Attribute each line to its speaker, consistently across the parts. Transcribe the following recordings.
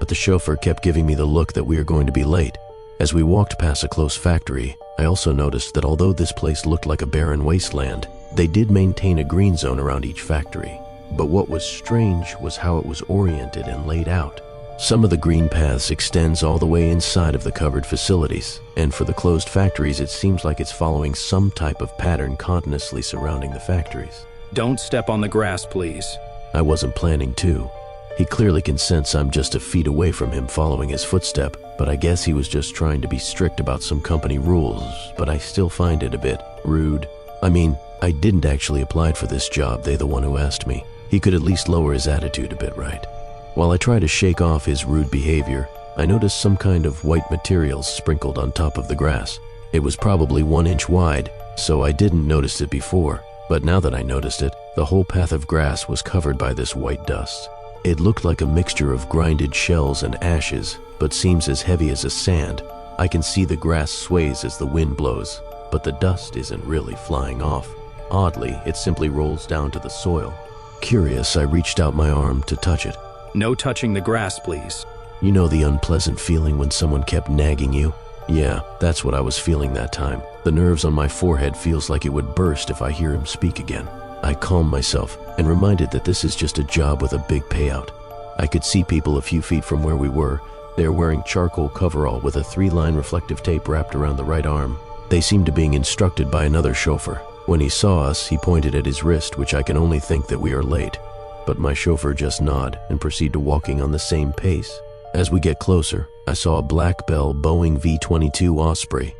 Speaker 1: but the chauffeur kept giving me the look that we were going to be late. As we walked past a close factory, I also noticed that although this place looked like a barren wasteland, they did maintain a green zone around each factory. But what was strange was how it was oriented and laid out. Some of the green paths extends all the way inside of the covered facilities, and for the closed factories it seems like it's following some type of pattern continuously surrounding the factories.
Speaker 2: Don't step on the grass, please.
Speaker 1: I wasn't planning to. He clearly can sense I'm just a feet away from him following his footstep, but I guess he was just trying to be strict about some company rules, but I still find it a bit rude. I mean, I didn't actually apply for this job, they the one who asked me. He could at least lower his attitude a bit, right? While I try to shake off his rude behavior, I noticed some kind of white materials sprinkled on top of the grass. It was probably 1 inch wide, so I didn't notice it before, but now that I noticed it, the whole path of grass was covered by this white dust. It looked like a mixture of grinded shells and ashes, but seems as heavy as a sand. I can see the grass sways as the wind blows, but the dust isn't really flying off. Oddly, it simply rolls down to the soil. Curious, I reached out my arm to touch it.
Speaker 2: No touching the grass, please.
Speaker 1: You know the unpleasant feeling when someone kept nagging you? Yeah, that's what I was feeling that time. The nerves on my forehead feels like it would burst if I hear him speak again. I calmed myself and reminded that this is just a job with a big payout. I could see people a few feet from where we were. They were wearing charcoal coverall with a 3-line reflective tape wrapped around the right arm. They seemed to being instructed by another chauffeur. When he saw us, he pointed at his wrist, which I can only think that we are late. But my chauffeur just nodded and proceeded to walking on the same pace. As we get closer, I saw a Black Bell Boeing V-22 Osprey,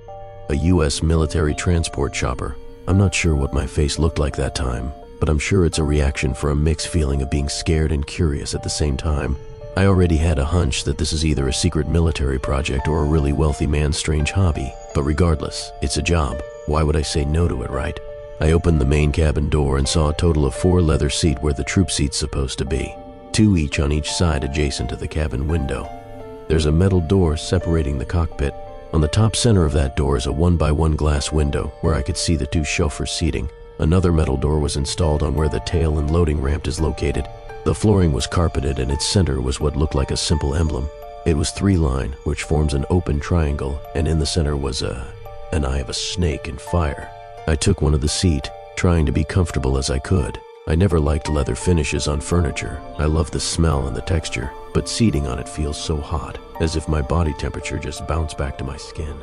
Speaker 1: a U.S. military transport chopper. I'm not sure what my face looked like that time, but I'm sure it's a reaction for a mixed feeling of being scared and curious at the same time. I already had a hunch that this is either a secret military project or a really wealthy man's strange hobby, but regardless, it's a job. Why would I say no to it, right? I opened the main cabin door and saw a total of 4 leather seats where the troop seat's supposed to be, 2 each on each side adjacent to the cabin window. There's a metal door separating the cockpit. On the top center of that door is a 1x1 glass window where I could see the 2 chauffeurs seating. Another metal door was installed on where the tail and loading ramp is located. The flooring was carpeted and its center was what looked like a simple emblem. It was 3-line, which forms an open triangle, and in the center was an eye of a snake and fire. I took one of the seat, trying to be comfortable as I could. I never liked leather finishes on furniture. I love the smell and the texture, but seating on it feels so hot, as if my body temperature just bounced back to my skin.